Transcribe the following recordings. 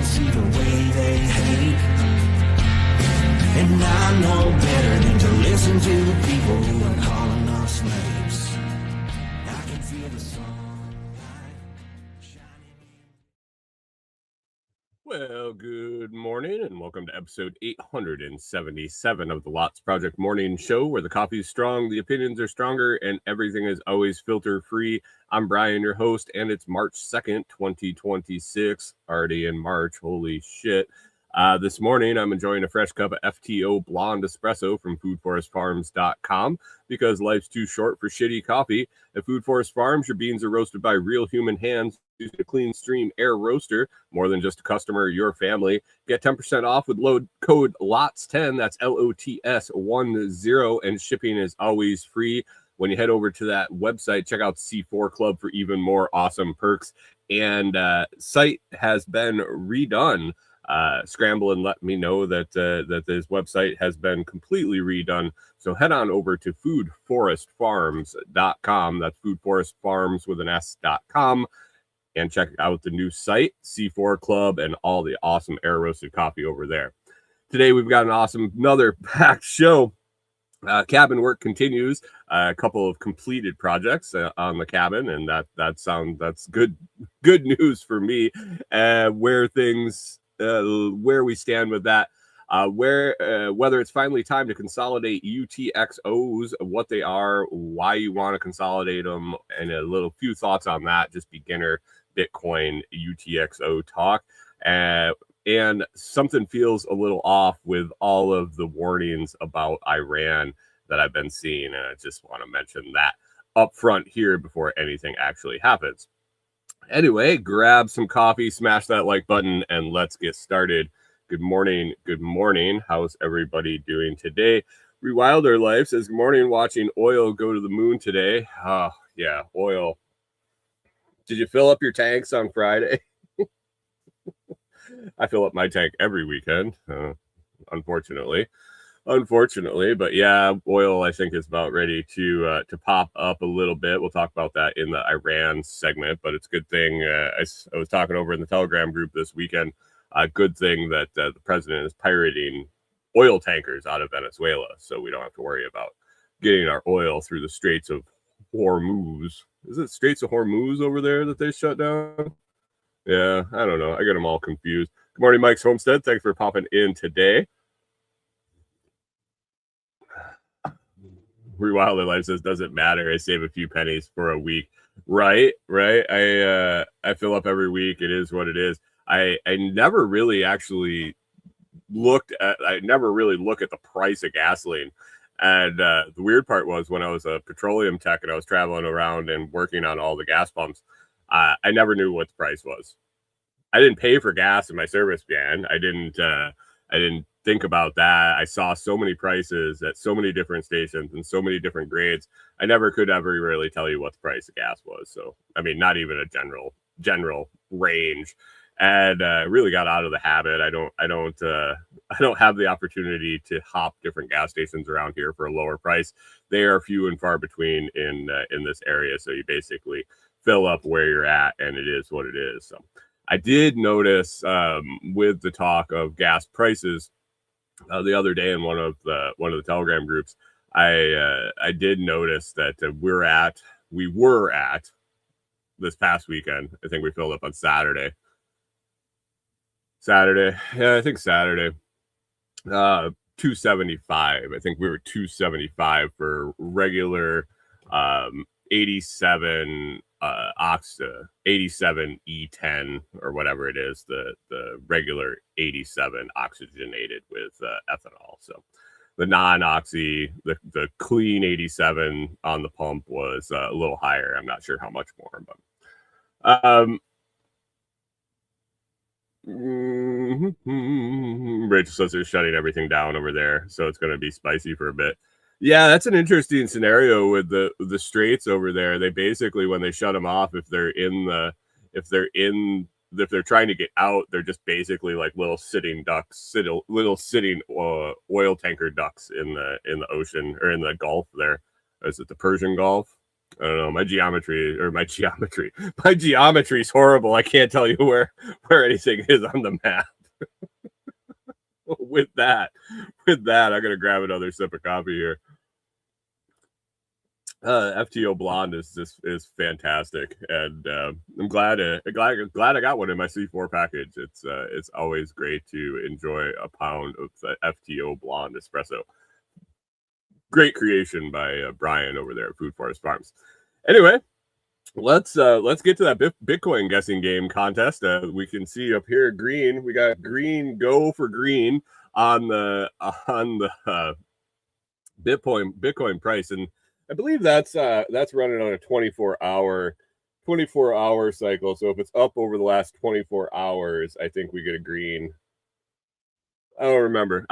see the way they hate. And I know better than to listen to the people who are calling us slaves. I can feel the sun. Well, good morning and welcome to episode 877 of the Lots Project Morning Show, where the coffee is strong, the opinions are stronger, and everything is always filter free. I'm Brian, your host, and it's March 2nd, 2026. Already in March. Holy shit. This morning, I'm enjoying a fresh cup of FTO Blonde Espresso from foodforestfarms.com because life's too short for shitty coffee. At Food Forest Farms, your beans are roasted by real human hands using a clean stream air roaster. More than just a customer or your family. Get 10% off with load code LOTS10. That's LOTS10, and shipping is always free. When you head over to that website, check out C4 Club for even more awesome perks. And site has been redone. Scramble and let me know that this website has been completely redone. So head on over to foodforestfarms.com. That's foodforestfarms with an S.com. And check out the new site, C4 Club, and all the awesome air roasted coffee over there. Today we've got another packed show. Cabin work continues. A couple of completed projects on the cabin, and that's good news for me. Where we stand with that. Whether it's finally time to consolidate UTXOs, what they are, why you want to consolidate them, and a few thoughts on that. Just beginner Bitcoin UTXO talk. And something feels a little off with all of the warnings about Iran that I've been seeing. And I just want to mention that up front here before anything actually happens. Anyway, grab some coffee, smash that like button, and let's get started. Good morning. Good morning. How's everybody doing today? Rewilder Life says, good morning, watching oil go to the moon today. Oh, yeah, oil. Did you fill up your tanks on Friday? I fill up my tank every weekend, unfortunately. But yeah, oil I think is about ready to pop up a little bit. We'll talk about that in the Iran segment, but it's a good thing. I was talking over in the Telegram group this weekend. A good thing that the president is pirating oil tankers out of Venezuela, so we don't have to worry about getting our oil through the Straits of Hormuz. Is it Straits of Hormuz over there that they shut down? Yeah, I don't know. I get them all confused. Good morning, Mike's Homestead. Thanks for popping in today. Rewilder Life says, doesn't matter. I save a few pennies for a week. Right. I fill up every week. It is what it is. I never really actually look at the price of gasoline. And the weird part was when I was a petroleum tech and I was traveling around and working on all the gas pumps, I never knew what the price was. I didn't pay for gas in my service ban. I didn't think about that. I saw so many prices at so many different stations and so many different grades. I never could ever really tell you what the price of gas was. So, I mean, not even a general range. And really got out of the habit. I don't have the opportunity to hop different gas stations around here for a lower price. They are few and far between in this area. So you basically fill up where you're at, and it is what it is. So I did notice with the talk of gas prices the other day in one of the Telegram groups, I did notice that we were at this past weekend. I think we filled up on Saturday. Yeah, I think Saturday. 275. I think we were 275 for regular 87 87 E10 or whatever it is, the regular 87 oxygenated with ethanol. So the non-oxy, the clean 87 on the pump was a little higher. I'm not sure how much more, but Rachel says they're shutting everything down over there, so it's going to be spicy for a bit. Yeah, that's an interesting scenario with the straits over there. They basically, when they shut them off, if they're trying to get out, they're just basically like little sitting ducks, little sitting oil tanker ducks in the ocean or in the Gulf there. Is it the Persian Gulf? I don't know. My geometry is horrible. I can't tell you where anything is on the map. with that, I'm gonna grab another sip of coffee here. FTO Blonde is fantastic, and I'm glad I got one in my C4 package. It's always great to enjoy a pound of FTO Blonde espresso. Great creation by Brian over there at Food Forest Farms. Anyway, let's get to that Bitcoin guessing game contest. We can see up here green. We got green. Go for green on the Bitcoin price, and I believe that's running on a 24-hour cycle. So if it's up over the last 24 hours, I think we get a green. I don't remember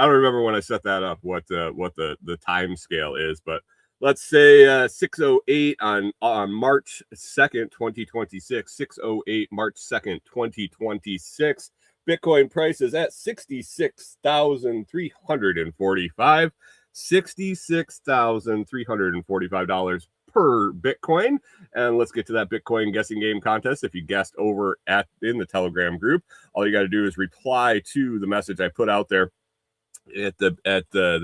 when I set that up what the time scale is, but let's say 6:08 on March 2nd, 2026. 6:08 March 2nd, 2026. Bitcoin price is at $66,345. $66,345 per Bitcoin. And let's get to that Bitcoin guessing game contest. If you guessed over in the Telegram group, all you got to do is reply to the message I put out there at the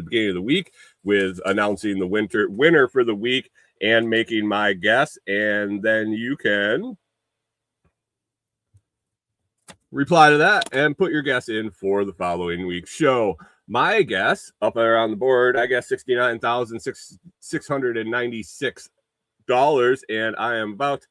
beginning of the week with announcing the winner for the week and making my guess, and then you can reply to that and put your guess in for the following week's show. My guess up there on the board, I guess $69,696, and I am about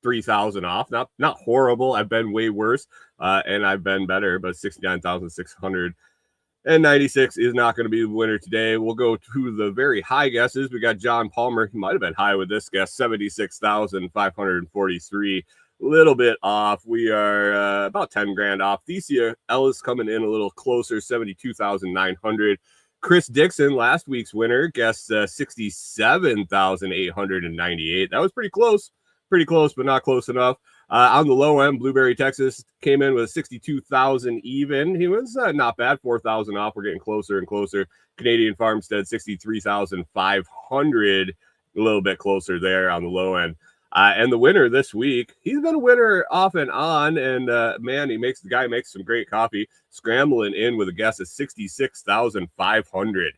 3,000 off. Not horrible. I've been way worse, and I've been better, but 69,696 is not going to be the winner today. We'll go to the very high guesses. We got John Palmer. He might have been high with this guess, 76,543. Little bit off. We are about 10 grand off. Thesia Ellis coming in a little closer, 72,900. Chris Dixon, last week's winner, guessed 67,898. That was pretty close, but not close enough. On the low end, Blueberry, Texas came in with 62,000 even. He was not bad, 4,000 off. We're getting closer and closer. Canadian Farmstead, 63,500, a little bit closer there on the low end. And the winner this week, he's been a winner off and on, and man, the guy makes some great coffee. Scrambling in with a guess of 66,500,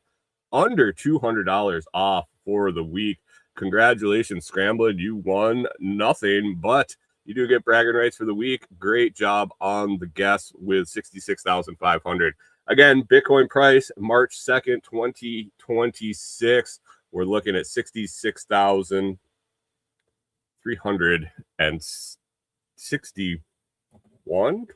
under $200 off for the week. Congratulations, Scrambling. You won nothing, but you do get bragging rights for the week. Great job on the guess with 66,500. Again, Bitcoin price, March 2nd, 2026. We're looking at 66,361.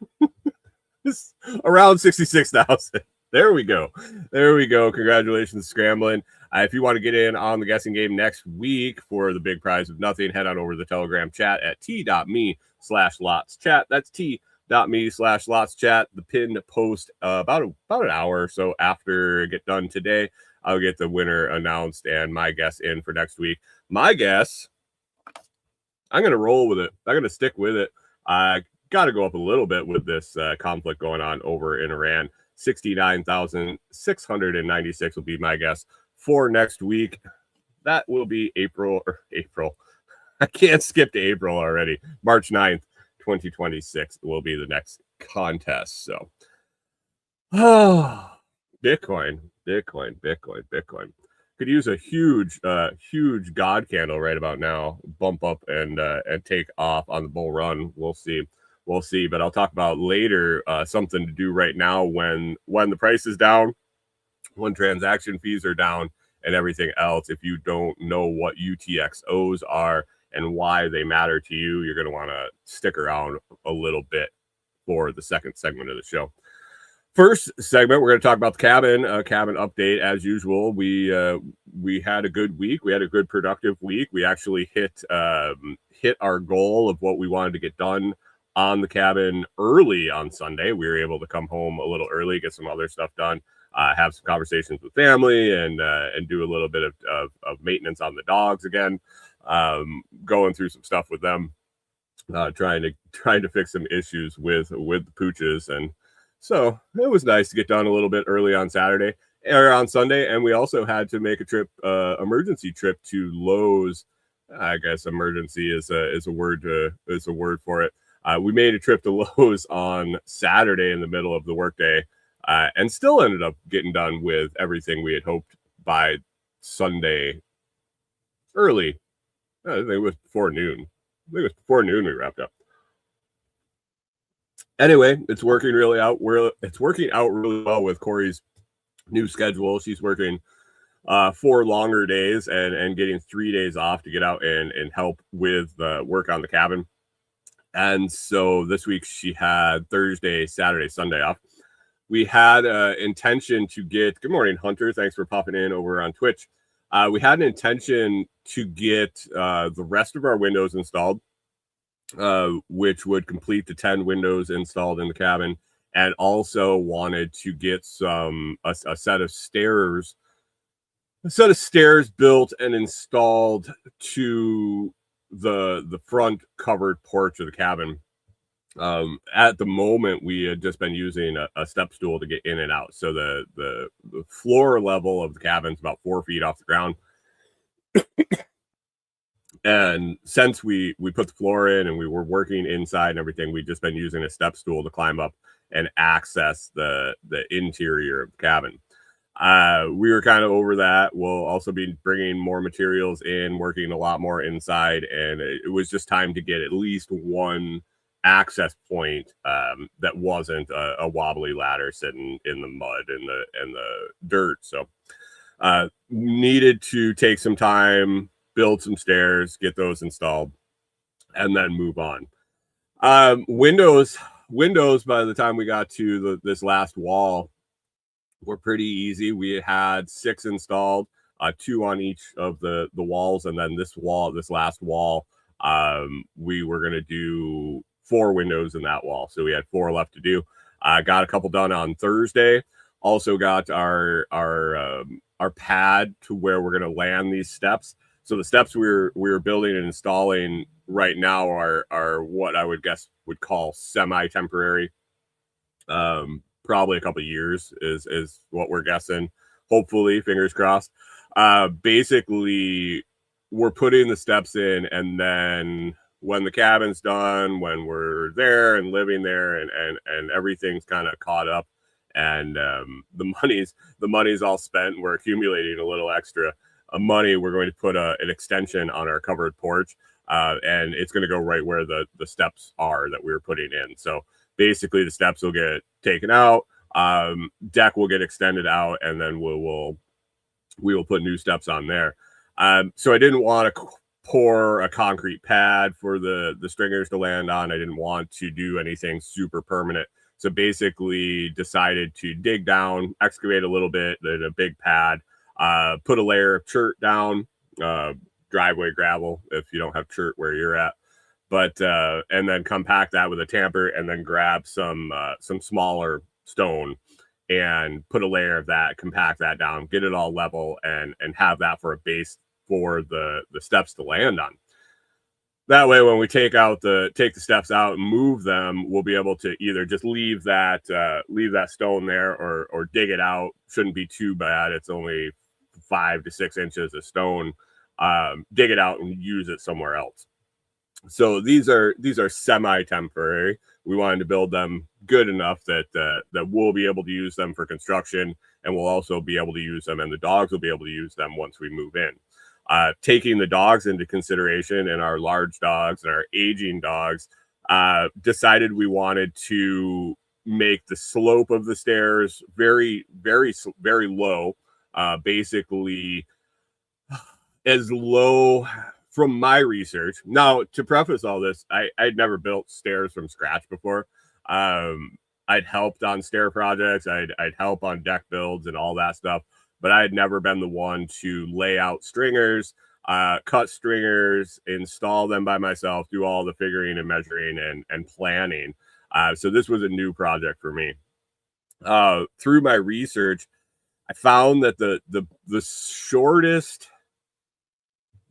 Around 66,000. There we go. Congratulations, Scrambling. If you want to get in on the guessing game next week for the big prize of nothing, head on over to the Telegram chat at t.me/LotsChat. That's t.me/LotsChat. The pinned post about an hour or so after I get done today, I'll get the winner announced and my guess in for next week. My guess, I'm going to roll with it. I'm going to stick with it. I got to go up a little bit with this conflict going on over in Iran. 69,696 will be my guess for next week. That will be April. I can't skip to April already. March 9th, 2026 will be the next contest. So, Bitcoin. Could use a huge God candle right about now. Bump up and take off on the bull run. We'll see. But I'll talk about later something to do right now when the price is down, when transaction fees are down, and everything else. If you don't know what UTXOs are and why they matter to you, you're going to want to stick around a little bit for the second segment of the show. First segment, we're going to talk about the cabin update. As usual, we had a good week. We had a good productive week. We actually hit our goal of what we wanted to get done on the cabin early on Sunday. We were able to come home a little early, get some other stuff done, have some conversations with family, and do a little bit of maintenance on the dogs again, going through some stuff with them, trying to fix some issues with the pooches. And so it was nice to get done a little bit early on Saturday. or on Sunday, and we also had to make a trip, emergency trip to Lowe's. I guess emergency is a word for it. We made a trip to Lowe's on Saturday in the middle of the workday, and still ended up getting done with everything we had hoped by Sunday early. I think it was before noon. We wrapped up. Anyway, it's working out really well with Corey's new schedule. She's working 4 longer days and getting 3 days off to get out and help with the work on the cabin. And so this week she had Thursday, Saturday, Sunday off. We had intention to get, good morning, Hunter. Thanks for popping in over on Twitch. We had an intention to get the rest of our windows installed, which would complete the 10 windows installed in the cabin, and also wanted to get a set of stairs built and installed to the front covered porch of the cabin. At the moment, we had just been using a step stool to get in and out. So the floor level of the cabin is about 4 feet off the ground. And since we put the floor in and we were working inside and everything, we've just been using a step stool to climb up and access the interior of the cabin. We were kind of over that. We'll also be bringing more materials in, working a lot more inside, and it was just time to get at least one access point that wasn't a wobbly ladder sitting in the mud and the dirt. So needed to take some time, build some stairs, get those installed, and then move on. Windows, by the time we got to this last wall, were pretty easy. We had 6 installed, 2 on each of the walls, and then this last wall, we were going to do 4 windows in that wall. So we had 4 left to do. Got a couple done on Thursday. Also got our pad to where we're going to land these steps. So the steps we were building and installing right now are what I would call semi-temporary. Probably a couple of years is what we're guessing. Hopefully, fingers crossed. Basically, we're putting the steps in, and then when the cabin's done, when we're there and living there, and everything's kind of caught up, and the money's all spent, and we're accumulating a little extra money, we're going to put an extension on our covered porch, and it's going to go right where the steps are that we were putting in. So basically the steps will get taken out, deck will get extended out, and then we will put new steps on there. So I didn't want to pour a concrete pad for the stringers to land on. I didn't want to do anything super permanent. So basically decided to dig down, excavate a little bit, then a big pad, put a layer of chert down, driveway gravel if you don't have chert where you're at. But and then compact that with a tamper, and then grab some smaller stone and put a layer of that, compact that down, get it all level, and have that for a base for the steps to land on. That way, when we take the steps out and move them, we'll be able to either just leave that stone there, or dig it out. Shouldn't be too bad. It's only 5 to 6 inches of stone. Dig it out and use it somewhere else. So these are semi-temporary. We wanted to build them good enough that we'll be able to use them for construction, and we'll also be able to use them, and the dogs will be able to use them once we move in. Taking the dogs into consideration, and our large dogs and our aging dogs, decided we wanted to make the slope of the stairs very, very, very low. Basically, as low from my research. Now, to preface all this, I'd never built stairs from scratch before. I'd helped on stair projects. I'd help on deck builds and all that stuff, but I had never been the one to lay out stringers, cut stringers, install them by myself, do all the figuring and measuring and planning. So this was a new project for me. Through my research, I found that the shortest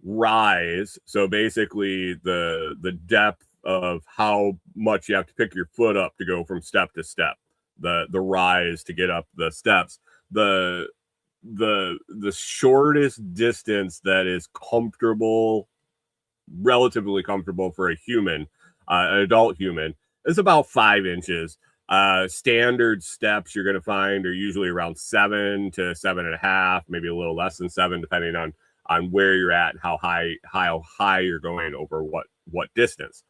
rise, so basically the depth of how much you have to pick your foot up to go from step to step, the rise to get up the steps, the the shortest distance that is comfortable, relatively comfortable for a human, an adult human, is about 5 inches. Standard steps you're going to find are usually around 7 to 7.5, maybe a little less than 7, depending on where you're at and how high you're going over what distance.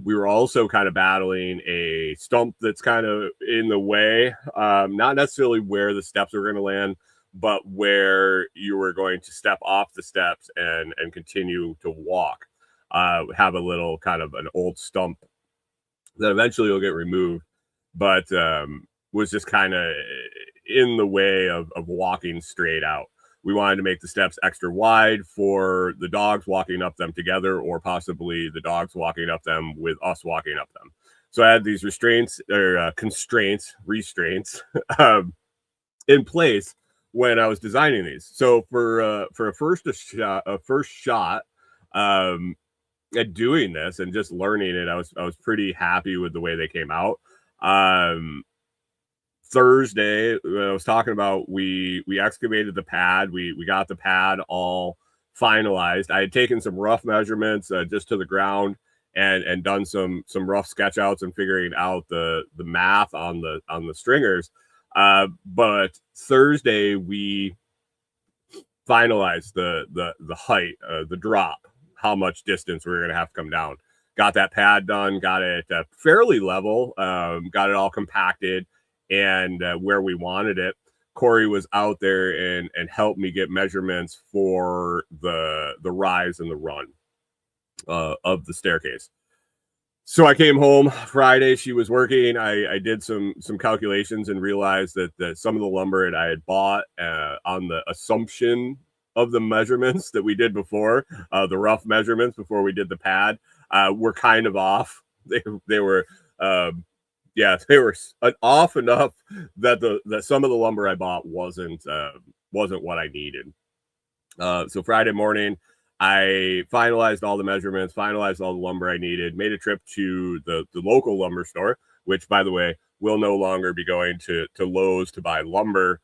We were also kind of battling a stump that's kind of in the way, not necessarily where the steps are going to land, but where you were going to step off the steps and continue to walk. Have a little kind of an old stump that eventually will get removed, but was just kind of in the way of walking straight out. We wanted to make the steps extra wide for the dogs walking up them together, or possibly the dogs walking up them with us walking up them. So I had these restraints in place when I was designing these. So for a first shot at doing this and just learning it, I was pretty happy with the way they came out. Thursday, I was talking about, we excavated the pad. We got the pad all finalized. I had taken some rough measurements just to the ground and done some rough sketch outs and figuring out the math on the stringers. But Thursday we finalized the height, the drop, how much distance we were going to have to come down. Got that pad done, got it fairly level, got it all compacted and where we wanted it. Corey was out there and helped me get measurements for the rise and the run of the staircase. So I came home Friday. She was working. I did some calculations and realized that some of the lumber that I had bought on the assumption of the measurements that we did before, the rough measurements before we did the pad, were kind of off. They were off enough that some of the lumber I bought wasn't what I needed. So Friday morning, I finalized all the measurements, finalized all the lumber I needed, made a trip to the local lumber store, which, by the way, will no longer be going to Lowe's to buy lumber.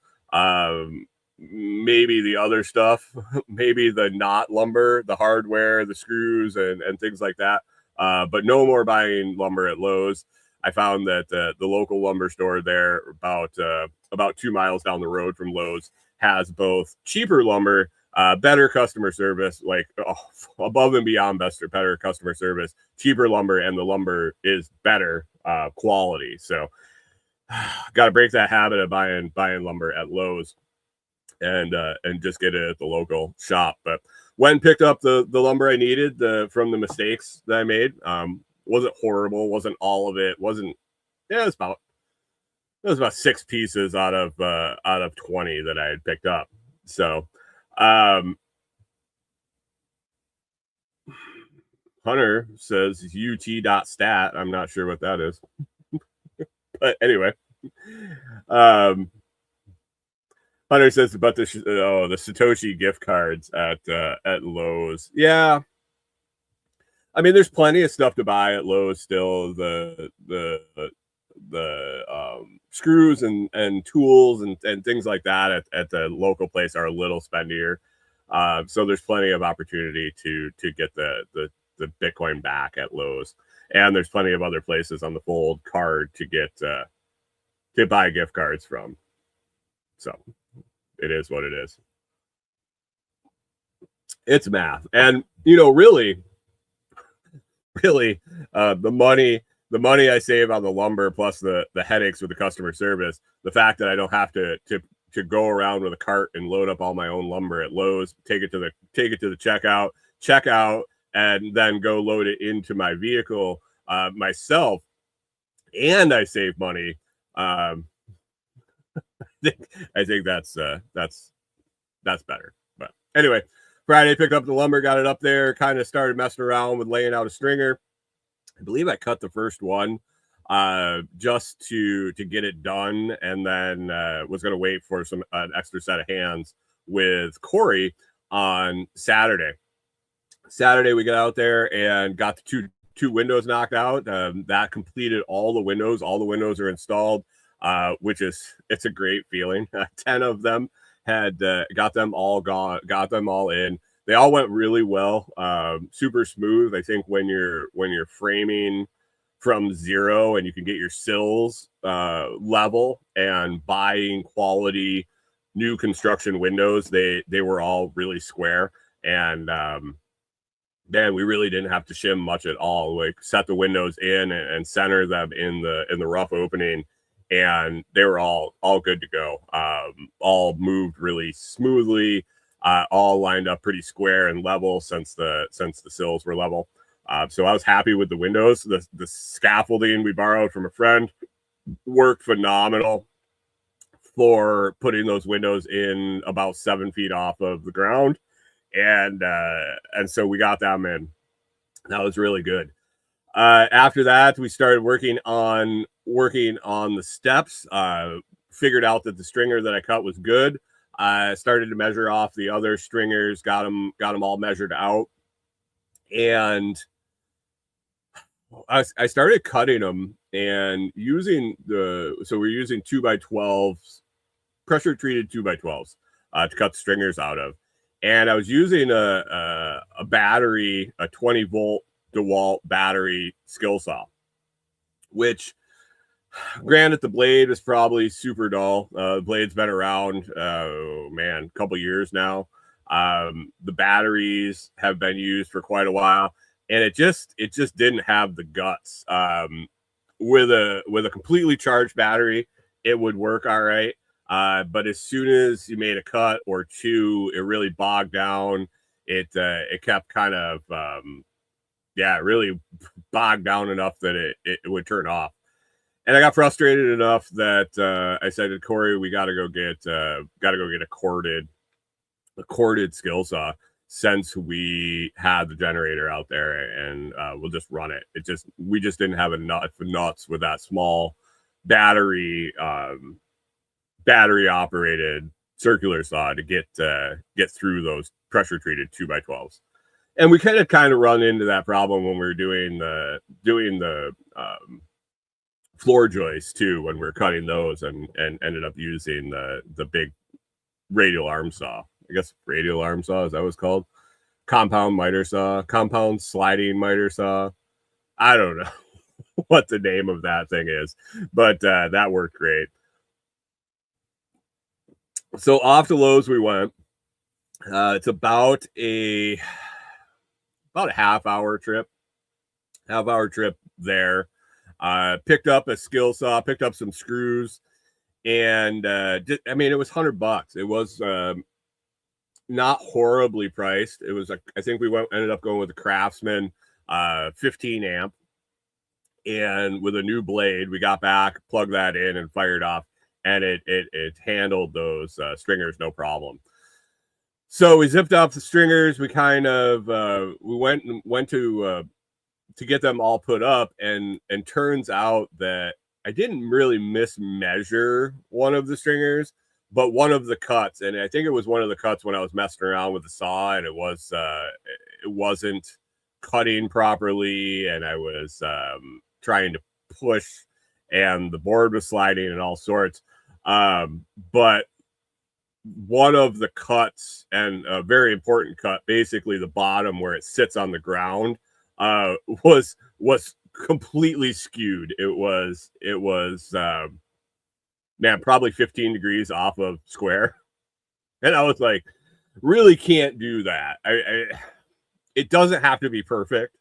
Maybe the other stuff, maybe the not lumber, the hardware, the screws and things like that. But no more buying lumber at Lowe's. I found that the local lumber store there, about 2 miles down the road from Lowe's, has both cheaper lumber, better customer service, like above and beyond better customer service, cheaper lumber, and the lumber is better quality. So got to break that habit of buying lumber at Lowe's and just get it at the local shop. But when picked up the lumber I needed from the mistakes that I made, wasn't horrible, wasn't all of it, wasn't, yeah, it was about 6 pieces out of 20 that I had picked up. So Hunter says ut.stat. I'm not sure what that is. But anyway, Hunter says about the Satoshi gift cards at Lowe's. Yeah, I mean, there's plenty of stuff to buy at Lowe's still. The screws and tools and things like that at the local place are a little spendier. So there's plenty of opportunity to get the Bitcoin back at Lowe's, and there's plenty of other places on the Fold card to get to buy gift cards from. So it is what it is. It's math, and really, the money I save on the lumber plus the headaches with the customer service, the fact that I don't have to go around with a cart and load up all my own lumber at Lowe's, take it to the checkout, and then go load it into my vehicle myself, and I save money. I think that's better. But anyway, Friday picked up the lumber, got it up there, kind of started messing around with laying out a stringer. I believe I cut the first one just to get it done, and then was going to wait for an extra set of hands with Corey on Saturday. Saturday we got out there and got the two windows knocked out. That completed all the windows. All the windows are installed, it's a great feeling. 10 of them had got them all in. They all went really well, super smooth. I think when you're framing from zero and you can get your sills level and buying quality new construction windows, they were all really square. And man, we really didn't have to shim much at all. Like set the windows in and center them in the rough opening, and they were all good to go. All moved really smoothly, all lined up pretty square and level since the sills were level. So I was happy with the windows. The scaffolding we borrowed from a friend worked phenomenal for putting those windows in about 7 feet off of the ground. And so we got them in. That was really good. After that, we started working on the steps. Figured out that the stringer that I cut was good. Started to measure off the other stringers. Got them all measured out, and I started cutting them and using so we're using 2x12s, pressure treated 2x12s to cut the stringers out of. And I was using a battery, a 20-volt DeWalt battery skill saw, which, granted, the blade is probably super dull. The blade's been around, a couple years now. The batteries have been used for quite a while, and it just didn't have the guts. With a completely charged battery, it would work all right. But as soon as you made a cut or two, it really bogged down. It kept kind of really bogged down enough that it would turn off. And I got frustrated enough that I said to Corey, we got to go get a corded skill saw, since we had the generator out there, and we'll just run it. We just didn't have enough nuts with that small battery operated circular saw to get through those pressure treated 2x12s. And we kind of run into that problem when we were doing the floor joists too, when we were cutting those, and ended up using the big radial arm saw. I guess radial arm saw, is that what it's called? Compound miter saw, compound sliding miter saw. I don't know what the name of that thing is, but that worked great. So off to Lowe's we went. It's about a half-hour trip there. Picked up a skill saw, picked up some screws, and it was $100. It was not horribly priced. It was I think we ended up going with the Craftsman 15 amp, and with a new blade. We got back, plugged that in, and fired off, and it handled those stringers no problem. So we zipped up the stringers. We kind of we went to get them all put up, and turns out that I didn't really mismeasure one of the stringers, but one of the cuts, and I think it was one of the cuts when I was messing around with the saw, and it wasn't cutting properly, and I was trying to push, and the board was sliding and all sorts. But one of the cuts, and a very important cut, basically the bottom where it sits on the ground, was completely skewed. It was probably 15 degrees off of square, and I was like, really can't do that. It doesn't have to be perfect,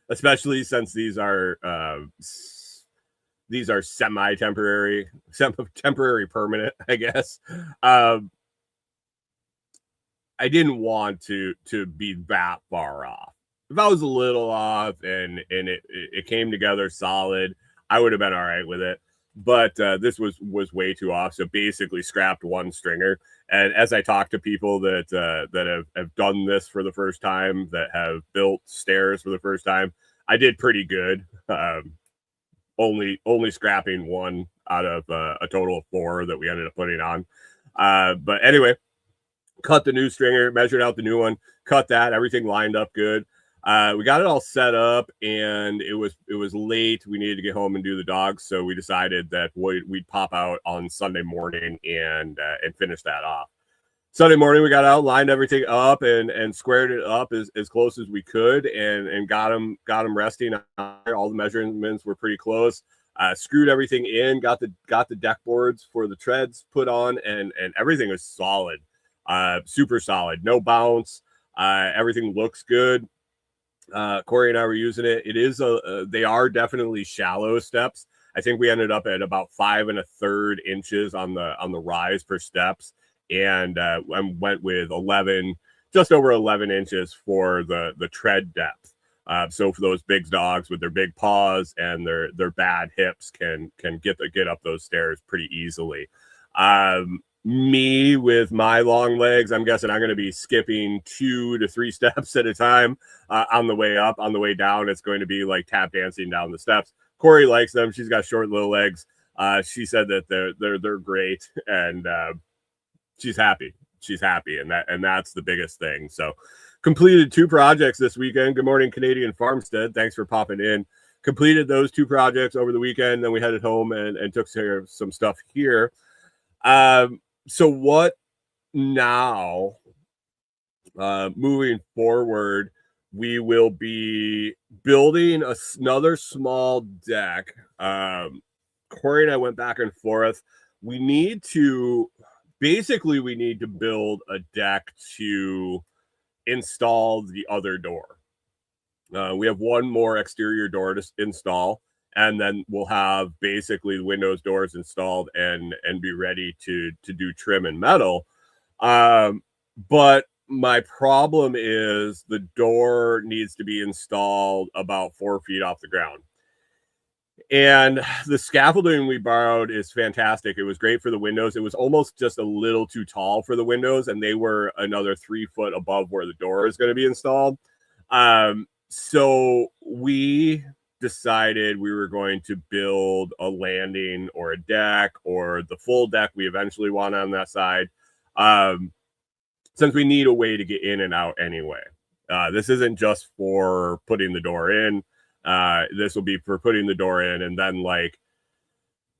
especially since these are temporary permanent, I guess. I didn't want to be that far off. If I was a little off and it came together solid, I would have been all right with it. But this was way too off. So basically scrapped one stringer. And as I talk to people that have done this for the first time, that have built stairs for the first time, I did pretty good. Only scrapping one out of a total of 4 that we ended up putting on. But anyway, cut the new stringer, measured out the new one, cut that, everything lined up good. We got it all set up, and it was late. We needed to get home and do the dogs, so we decided that we'd pop out on Sunday morning and finish that off. Sunday morning we got out, lined everything up, and squared it up as close as we could, and got them resting. All the measurements were pretty close. Screwed everything in, got the deck boards for the treads put on, and everything was solid, super solid, no bounce. Everything looks good. Corey and I were using it. It is they are definitely shallow steps. I think we ended up at about 5 1/3 inches on the rise per steps, and went with 11, just over 11 inches for the tread depth. So for those big dogs with their big paws and their bad hips can get up those stairs pretty easily. Me with my long legs, I'm guessing I'm going to be skipping 2 to 3 steps at a time on the way up. On the way down, it's going to be like tap dancing down the steps. Corey likes them. She's got short little legs. She said that they're great, and she's happy. She's happy, and that's the biggest thing. So, completed 2 projects this weekend. Good morning, Canadian Farmstead. Thanks for popping in. Completed those 2 projects over the weekend. Then we headed home and took care of some stuff here. So what now? Moving forward, we will be building another small deck. Corey and I went back and forth. We need to build a deck to install the other door. We have one more exterior door to install, and then we'll have basically the windows, doors installed and be ready to do trim and metal. But my problem is the door needs to be installed about 4 feet off the ground. And the scaffolding we borrowed is fantastic. It was great for the windows. It was almost just a little too tall for the windows, and they were another 3 foot above where the door is going to be installed. So we decided we were going to build a landing or a deck or the full deck we eventually want on that side, since we need a way to get in and out anyway. This isn't just for putting the door in. This will be for putting the door in, and then, like,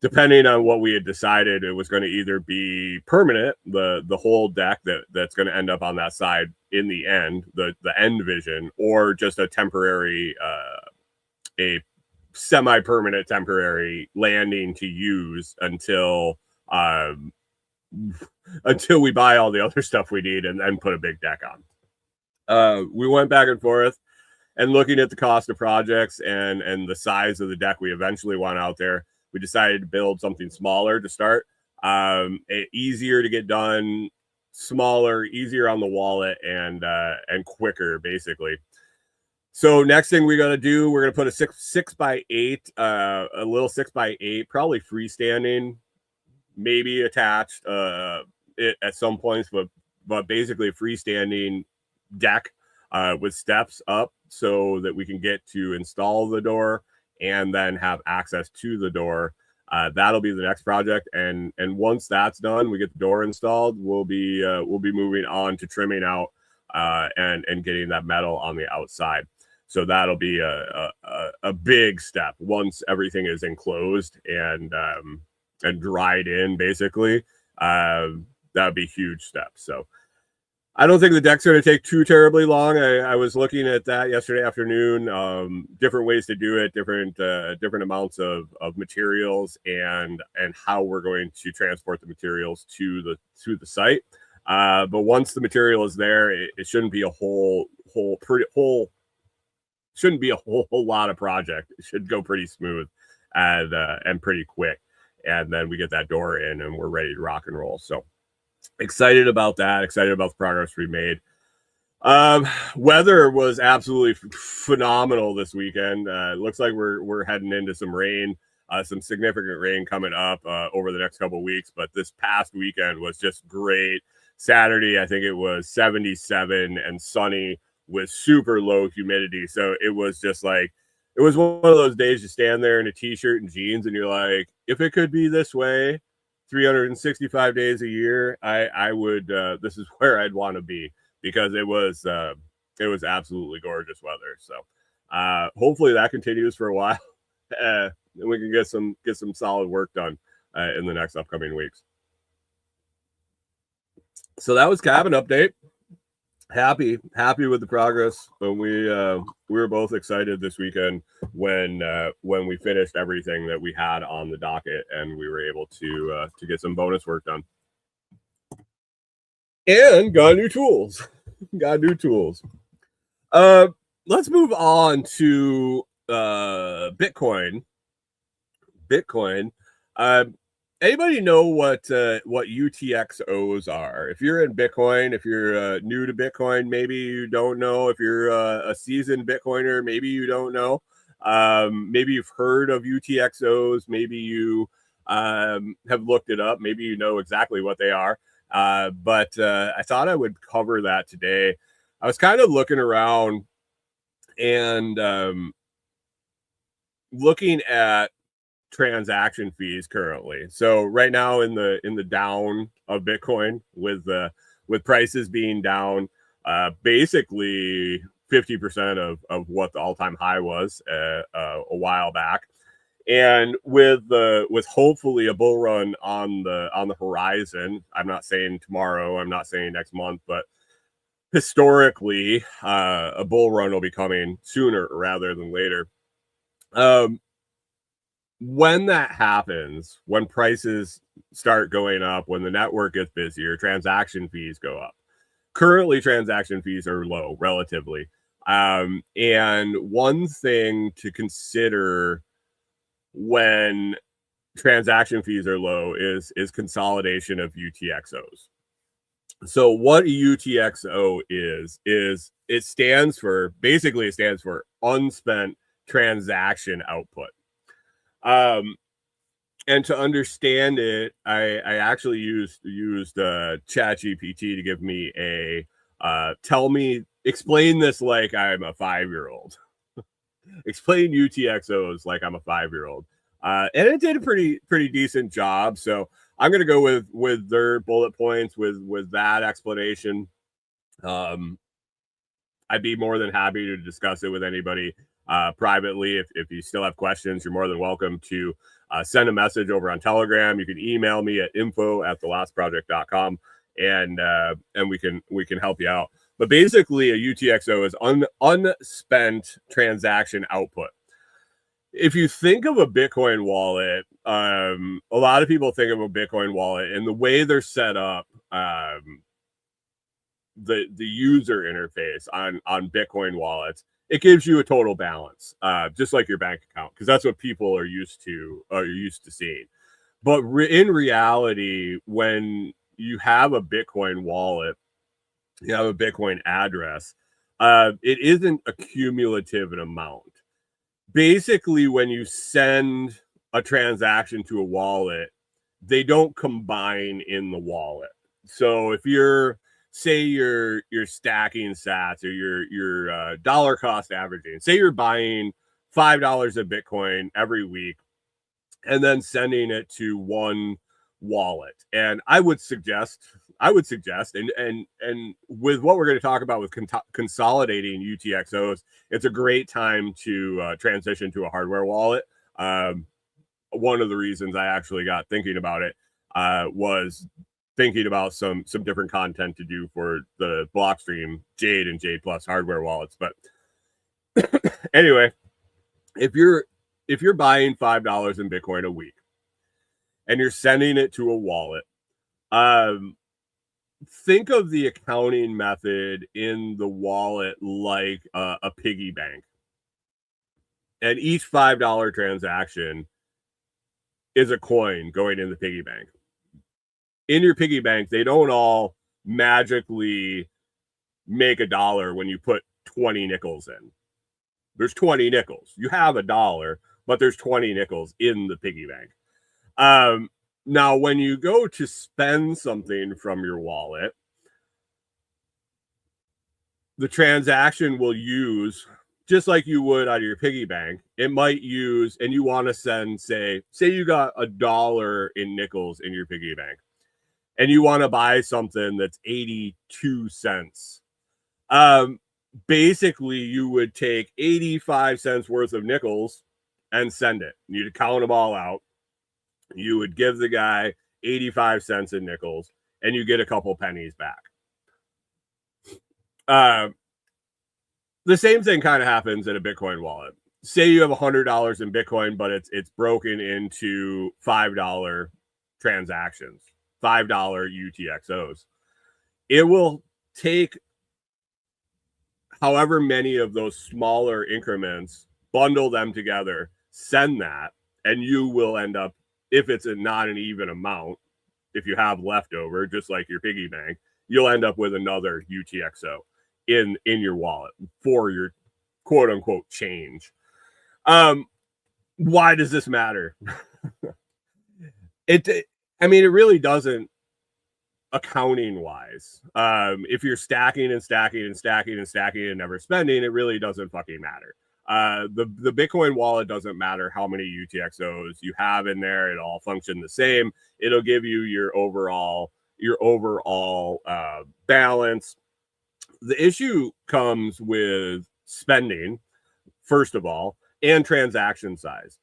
depending on what we had decided, it was going to either be permanent, the whole deck that's going to end up on that side in the end, the end vision, or just a temporary, a semi-permanent temporary landing to use until we buy all the other stuff we need and then put a big deck on. We went back and forth and looking at the cost of projects and the size of the deck we eventually want out there. We decided to build something smaller to start, easier to get done, smaller, easier on the wallet, and quicker, basically. So next thing we're going to do, we're going to put a 6x8, a little 6x8, probably freestanding, maybe attached at some points, but basically a freestanding deck with steps up so that we can get to install the door and then have access to the door. That'll be the next project, and once that's done, we get the door installed. We'll be moving on to trimming out and getting that metal on the outside. So that'll be a big step once everything is enclosed and dried in. Basically, that'd be a huge step. So I don't think the deck's going to take too terribly long. I was looking at that yesterday afternoon, different ways to do it, different amounts of materials, and how we're going to transport the materials to the site. But once the material is there, it shouldn't be a whole lot of project. It should go pretty smooth and pretty quick. And then we get that door in and we're ready to rock and roll. So excited about that. Excited about the progress we made. Weather was absolutely phenomenal this weekend. It looks like we're heading into some rain, some significant rain coming up over the next couple of weeks. But this past weekend was just great. Saturday, I think it was 77 and sunny with super low humidity. So it was just like, it was one of those days you stand there in a t-shirt and jeans and you're like, if it could be this way 365 days a year, I would, this is where I'd want to be, because it was absolutely gorgeous weather. So hopefully that continues for a while and we can get some solid work done in the next upcoming weeks. So that was kind of an update. Happy with the progress. When we were both excited this weekend when we finished everything that we had on the docket and we were able to get some bonus work done. And got new tools. Let's move on to Bitcoin. Anybody know what UTXOs are? If you're in Bitcoin, if you're new to Bitcoin, maybe you don't know. If you're a seasoned Bitcoiner, maybe you don't know. Maybe you've heard of UTXOs. Maybe you have looked it up. Maybe you know exactly what they are. But I thought I would cover that today. I was kind of looking around and looking at transaction fees currently. So right now in the down of Bitcoin with prices being down basically 50% of what the all-time high was a while back, and with hopefully a bull run on the horizon. I'm not saying tomorrow, I'm not saying next month, but historically a bull run will be coming sooner rather than later. When that happens, when prices start going up, when the network gets busier, transaction fees go up. Currently, transaction fees are low relatively. And one thing to consider when transaction fees are low is consolidation of UTXOs. So what a UTXO is it stands for unspent transaction output. And to understand it, I actually used ChatGPT to give me a explain this like I'm a 5-year-old. Explain UTXOs like I'm a 5-year-old. And it did a pretty decent job. So I'm going to go with their bullet points with that explanation. I'd be more than happy to discuss it with anybody privately. If you still have questions, you're more than welcome to send a message over on Telegram. You can email me at info@thelastproject.com and we can help you out. But basically, a UTXO is unspent transaction output. If you think of a Bitcoin wallet, a lot of people think of a Bitcoin wallet and the way they're set up. The user interface on Bitcoin wallets, it gives you a total balance, just like your bank account, because that's what people are used to seeing. But in reality, when you have a Bitcoin wallet, you have a Bitcoin address, it isn't a cumulative amount. Basically, when you send a transaction to a wallet, they don't combine in the wallet. So if you're stacking sats or your dollar cost averaging, say you're buying $5 of Bitcoin every week and then sending it to one wallet. And I would suggest and with what we're going to talk about with consolidating UTXOs, it's a great time to transition to a hardware wallet. One of the reasons I actually got thinking about it was thinking about some different content to do for the Blockstream Jade and Jade Plus hardware wallets. But anyway, if you're buying $5 in Bitcoin a week and you're sending it to a wallet, think of the accounting method in the wallet like a piggy bank. And each $5 transaction is a coin going in the piggy bank. In your piggy bank, they don't all magically make $1 when you put 20 nickels in. There's 20 nickels. You have $1, but there's 20 nickels in the piggy bank. Now, when you go to spend something from your wallet, the transaction will use, just like you would out of your piggy bank, it might use, and you want to send, say you got $1 in nickels in your piggy bank, and you want to buy something that's 82 cents. Basically, you would take 85 cents worth of nickels and send it. You'd count them all out. You would give the guy 85 cents in nickels. and you get a couple pennies back. The same thing kind of happens in a Bitcoin wallet. Say you have $100 in Bitcoin, but it's broken into $5 transactions, $5 UTXOs. It will take however many of those smaller increments, bundle them together, send that, and you will end up, if it's not an even amount, if you have leftover, just like your piggy bank, you'll end up with another UTXO in your wallet for your quote unquote change. Why does this matter? It really doesn't, accounting wise. If you're stacking and stacking and stacking and stacking and never spending, it really doesn't fucking matter. The Bitcoin wallet doesn't matter how many UTXOs you have in there. It all function the same. It'll give you your overall balance. The issue comes with spending, first of all, and transaction size.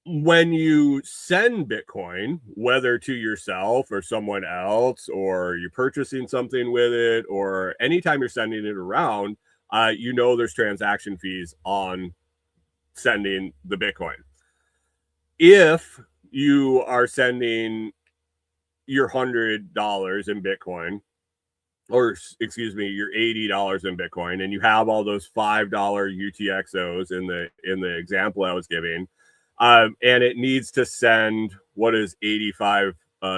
When you send Bitcoin, whether to yourself or someone else, or you're purchasing something with it, or anytime you're sending it around, there's transaction fees on sending the Bitcoin. If you are sending your $100 in Bitcoin, or excuse me, your $80 in Bitcoin, and you have all those $5 UTXOs in the example I was giving, and it needs to send, what is 85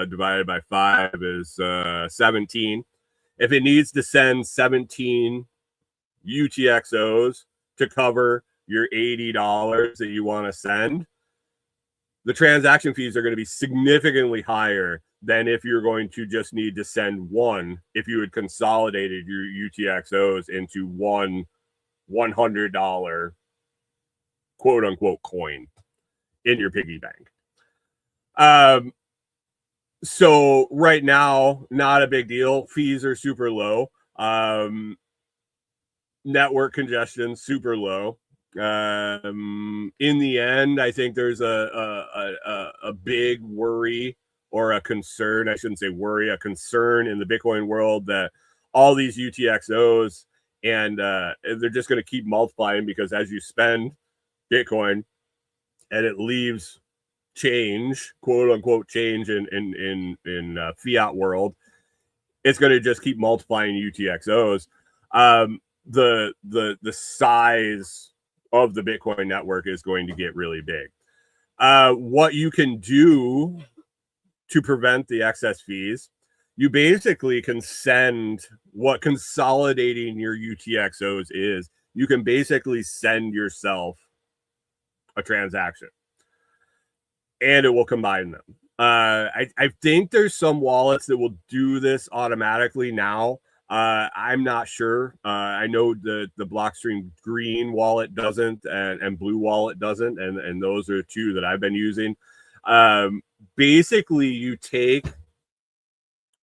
divided by 5 is 17. If it needs to send 17 UTXOs to cover your $80 that you want to send, the transaction fees are going to be significantly higher than if you're going to just need to send one, if you had consolidated your UTXOs into one $100 quote unquote coin in your piggy bank. So right now, not a big deal. Fees are super low. Network congestion, super low. In the end, I think there's a big worry, or a concern, I shouldn't say worry, a concern in the Bitcoin world that all these UTXOs, and they're just going to keep multiplying, because as you spend Bitcoin and it leaves change, quote unquote change in fiat world, it's going to just keep multiplying UTXOs. The size of the Bitcoin network is going to get really big. What you can do to prevent the excess fees, you basically can send, what consolidating your UTXOs is, you can basically send yourself a transaction and it will combine them. I think there's some wallets that will do this automatically now. I'm not sure. I know the Blockstream Green wallet doesn't, and Blue wallet doesn't, and those are two that I've been using. Basically, you take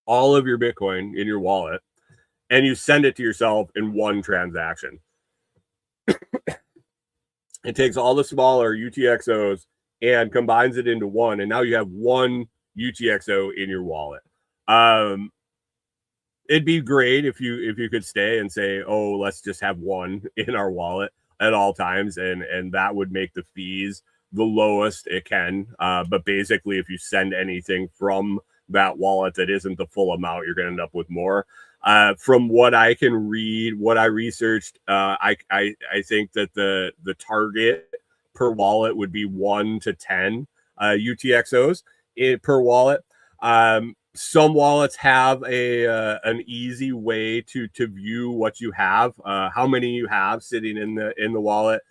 all of your Bitcoin in your wallet and you send it to yourself in one transaction. It takes all the smaller UTXOs and combines it into one, and now you have one UTXO in your wallet. It'd be great if you could stay and say, oh, let's just have one in our wallet at all times, and that would make the fees the lowest it can. But basically, if you send anything from that wallet that isn't the full amount, you're going to end up with more. From what I can read, what I researched, I think that the target per wallet would be 1 to 10 UTXOs per wallet. Some wallets have an easy way to view what you have, how many you have sitting in the wallet.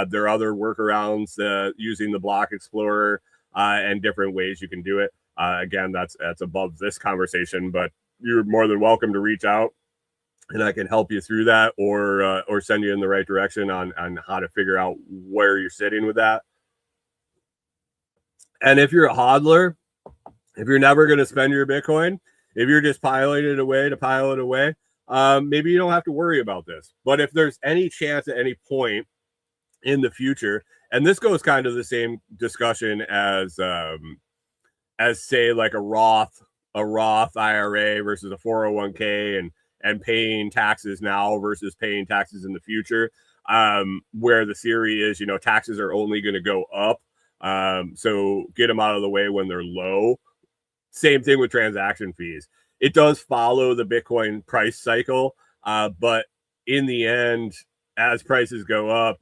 There are other workarounds using the Block Explorer and different ways you can do it. Again, that's above this conversation, but you're more than welcome to reach out, and I can help you through that, or send you in the right direction on how to figure out where you're sitting with that. And if you're a hodler, if you're never going to spend your Bitcoin, if you're just piling it away to pile it away, maybe you don't have to worry about this. But if there's any chance at any point in the future, and this goes kind of the same discussion as say like a Roth a Roth IRA versus a 401k and paying taxes now versus paying taxes in the future, where the theory is, taxes are only going to go up. So get them out of the way when they're low. Same thing with transaction fees. It does follow the Bitcoin price cycle, but in the end, as prices go up,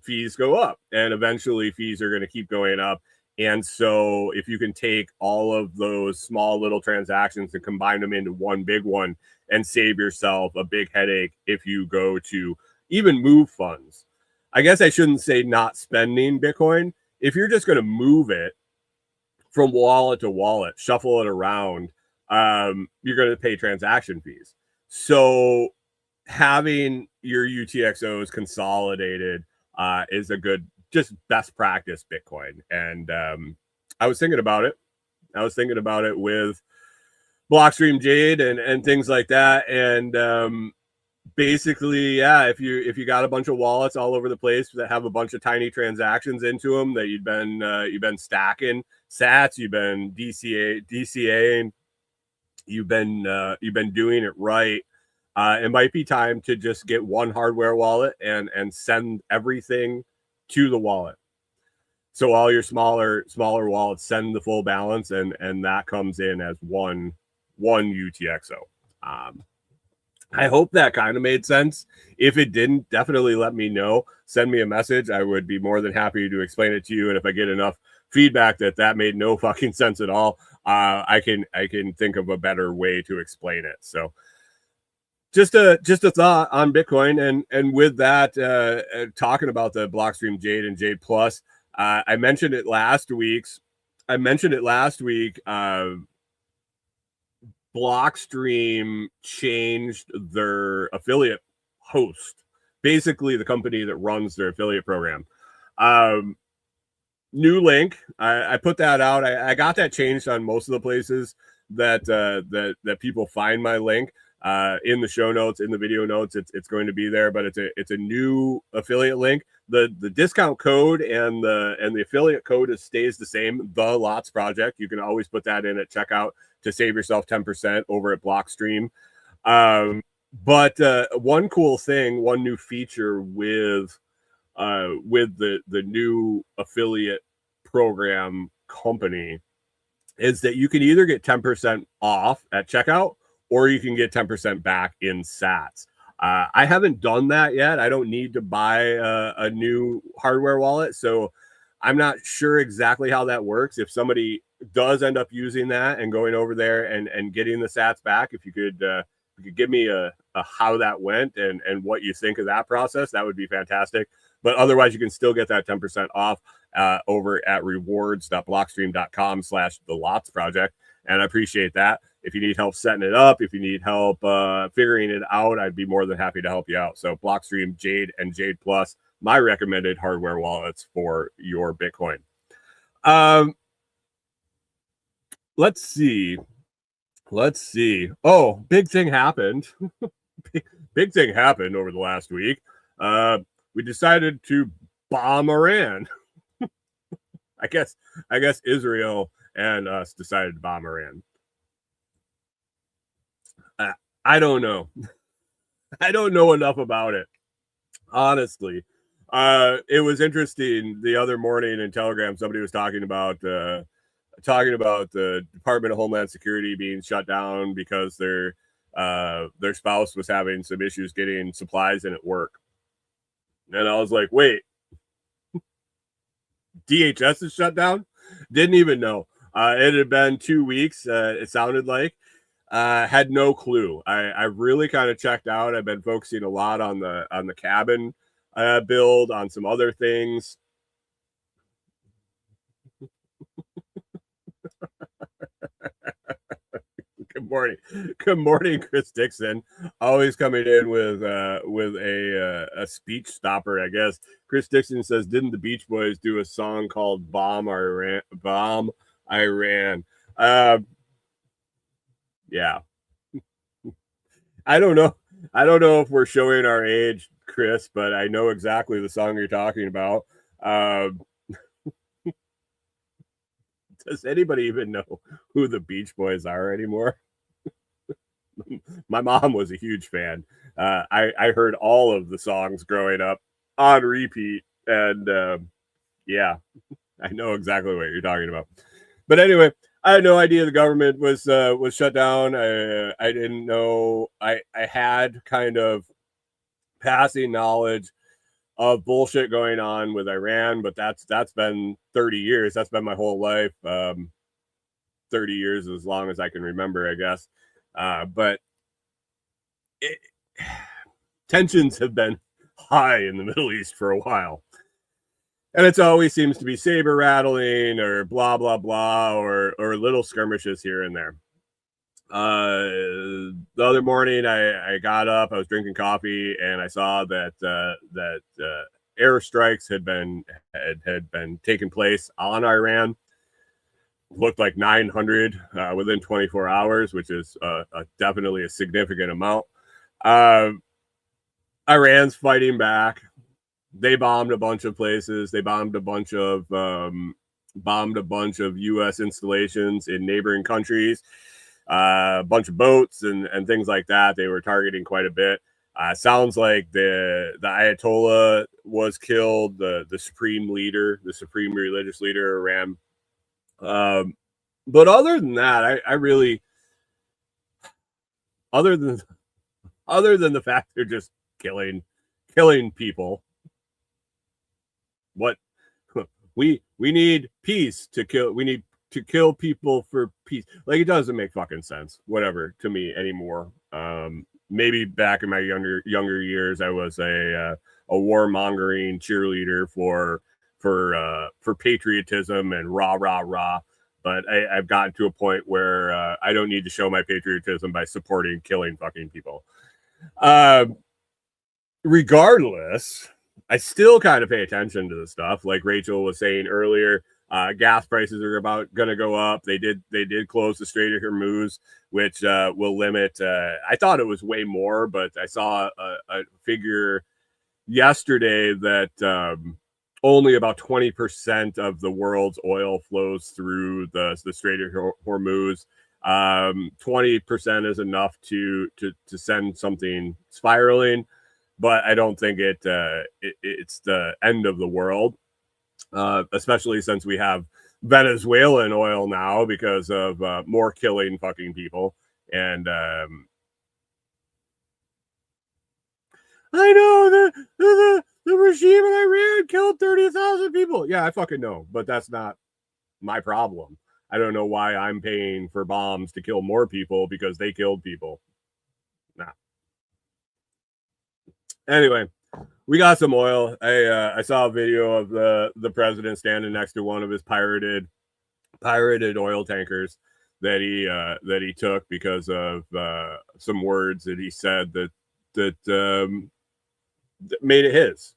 fees go up, and eventually fees are going to keep going up. And so if you can take all of those small little transactions and combine them into one big one and save yourself a big headache if you go to even move funds. I guess I shouldn't say not spending Bitcoin. If you're just going to move it from wallet to wallet, shuffle it around, you're going to pay transaction fees. So having your UTXOs consolidated is a good, just best practice Bitcoin. And I was thinking about it. With Blockstream Jade and things like that. And basically, yeah, if you got a bunch of wallets all over the place that have a bunch of tiny transactions into them that you've been stacking sats, you've been DCAing, you've been doing it right. It might be time to just get one hardware wallet and send everything to the wallet. So all your smaller wallets send the full balance, and that comes in as one UTXO. I hope that kind of made sense. If it didn't, definitely let me know. Send me a message. I would be more than happy to explain it to you. And if I get enough feedback that made no fucking sense at all, I can think of a better way to explain it. So just a thought on Bitcoin. And with that, talking about the Blockstream Jade and Jade Plus, I mentioned it last week. Blockstream changed their affiliate host, basically the company that runs their affiliate program. New link. I put that out. I got that changed on most of the places that people find my link. In the show notes, in the video notes, it's going to be there, but it's a new affiliate link. The discount code and the affiliate code stays the same. The Lots Project. You can always put that in at checkout to save yourself 10% over at Blockstream. But one cool thing, one new feature with the new affiliate program company is that you can either get 10% off at checkout, or you can get 10% back in sats. I haven't done that yet. I don't need to buy a new hardware wallet, so I'm not sure exactly how that works. If somebody does end up using that and going over there and getting the sats back, if you could give me a how that went and what you think of that process, that would be fantastic. But otherwise, you can still get that 10% off over at rewards.blockstream.com/the Lots Project. And I appreciate that. If you need help setting it up, if you need help figuring it out, I'd be more than happy to help you out. So Blockstream Jade and Jade Plus, my recommended hardware wallets for your Bitcoin. Let's see. Oh, big thing happened. Big thing happened over the last week. We decided to bomb Iran. I guess Israel and us decided to bomb Iran. I don't know. I don't know enough about it, honestly. It was interesting the other morning in Telegram. Somebody was talking about the Department of Homeland Security being shut down because their spouse was having some issues getting supplies in at work. And I was like, wait, DHS is shut down? Didn't even know. It had been 2 weeks, it sounded like. Had no clue. I really kind of checked out. I've been focusing a lot on the cabin build, on some other things. Good morning, Chris Dixon. Always coming in with a speech stopper, I guess. Chris Dixon says, "Didn't the Beach Boys do a song called Bomb Iran?" Bomb Iran. Yeah. I don't know if we're showing our age, Chris, but I know exactly the song you're talking about. Does anybody even know who the Beach Boys are anymore. My mom was a huge fan. I heard all of the songs growing up on repeat, and yeah, I know exactly what you're talking about. But anyway, I had no idea the government was shut down. I didn't know. I had kind of passing knowledge of bullshit going on with Iran, but that's been 30 years. That's been my whole life. 30 years, as long as I can remember, I guess. But tensions have been high in the Middle East for a while. And it always seems to be saber rattling or blah, blah, blah, or little skirmishes here and there. The other morning, I got up, I was drinking coffee, and I saw that airstrikes had been taking place on Iran. Looked like 900 within 24 hours, which is definitely a significant amount. Iran's fighting back. They bombed a bunch of places. They bombed a bunch of U.S. installations in neighboring countries. A bunch of boats and things like that. They were targeting quite a bit. Sounds like the Ayatollah was killed. The supreme leader, the supreme religious leader, Iran. But other than that, I really, other than the fact they're just killing people. What we need peace to kill. We need to kill people for peace. Like, it doesn't make fucking sense, whatever, to me anymore. Maybe back in my younger years, I was a warmongering cheerleader for patriotism and rah. But I've gotten to a point where I don't need to show my patriotism by supporting killing fucking people. Regardless, I still kind of pay attention to the stuff. Like Rachel was saying earlier, gas prices are going to go up. They did close the Strait of Hormuz, which will limit. I thought it was way more, but I saw a figure yesterday that only about 20% of the world's oil flows through the Strait of Hormuz. 20% is enough to send something spiraling, but I don't think it's the end of the world, especially since we have Venezuelan oil now because of more killing fucking people. And I know the regime in Iran killed 30,000 people. Yeah, I fucking know, but that's not my problem. I don't know why I'm paying for bombs to kill more people because they killed people. Nah. Anyway, we got some oil. I saw a video of the president standing next to one of his pirated oil tankers that he took because of some words that he said that made it his.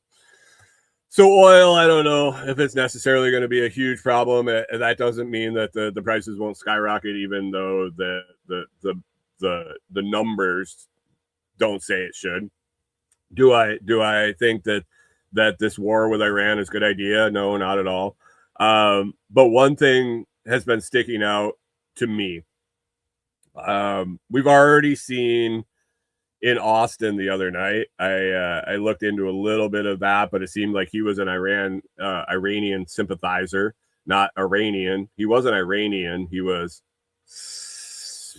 So oil, I don't know if it's necessarily going to be a huge problem. That doesn't mean that the prices won't skyrocket, even though the numbers don't say it should. Do I think that this war with Iran is a good idea? No, not at all. But one thing has been sticking out to me. We've already seen in Austin the other night. I looked into a little bit of that, but it seemed like he was an Iranian sympathizer, not Iranian. He wasn't Iranian. He was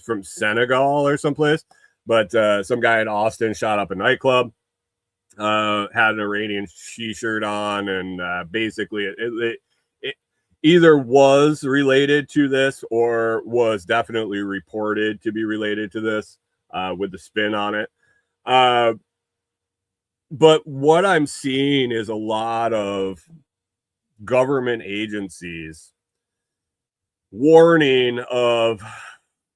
from Senegal or someplace. But some guy in Austin shot up a nightclub, had an Iranian shirt on, and basically it either was related to this or was definitely reported to be related to this. With the spin on it. But what I'm seeing is a lot of government agencies warning of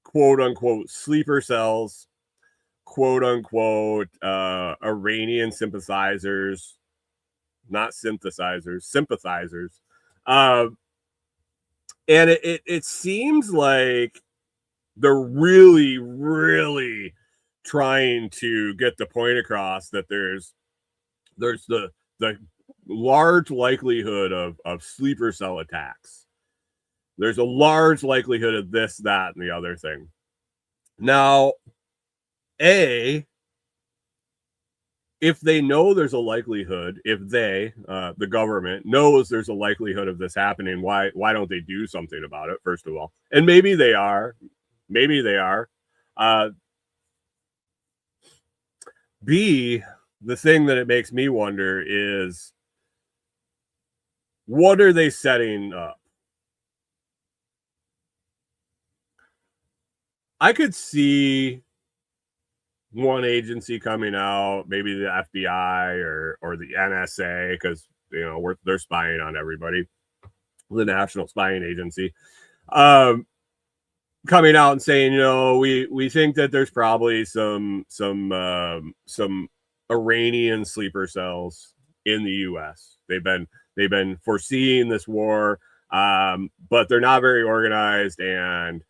quote unquote sleeper cells, quote unquote Iranian sympathizers, not synthesizers, sympathizers. And it seems like they're really, really trying to get the point across that there's the large likelihood of sleeper cell attacks. There's a large likelihood of this, that, and the other thing. Now, if they know there's a likelihood, if they, the government, knows there's a likelihood of this happening, why don't they do something about it, first of all? And maybe they are. Maybe they are. B, the thing that it makes me wonder is, what are they setting up? I could see one agency coming out, maybe the FBI or the NSA, because they're spying on everybody, the National Spying Agency, coming out and saying, we think that there's probably some Iranian sleeper cells in the U.S. They've been foreseeing this war, but they're not very organized, and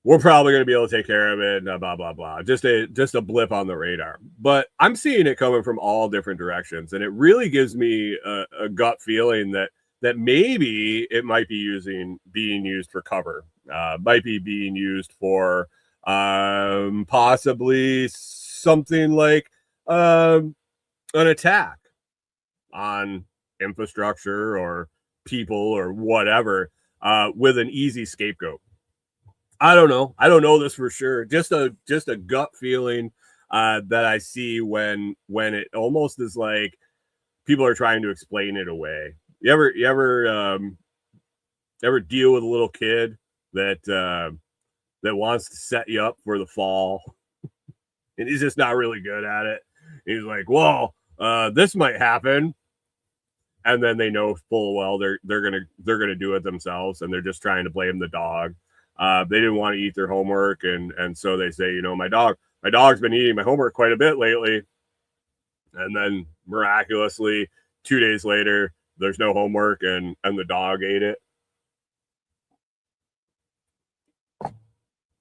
we're probably going to be able to take care of it, blah, blah, blah. Just a blip on the radar. But I'm seeing it coming from all different directions, and it really gives me a gut feeling that maybe it might be being used for cover, might be being used for possibly something like an attack on infrastructure or people or whatever, with an easy scapegoat. I don't know. I don't know this for sure. Just a gut feeling that I see when it almost is like people are trying to explain it away. You ever deal with a little kid that wants to set you up for the fall, and he's just not really good at it. He's like, "Well, this might happen," and then they know full well they're gonna do it themselves, and they're just trying to blame the dog. They didn't want to eat their homework, and so they say, my dog's been eating my homework quite a bit lately. And then miraculously, 2 days later, there's no homework, and the dog ate it.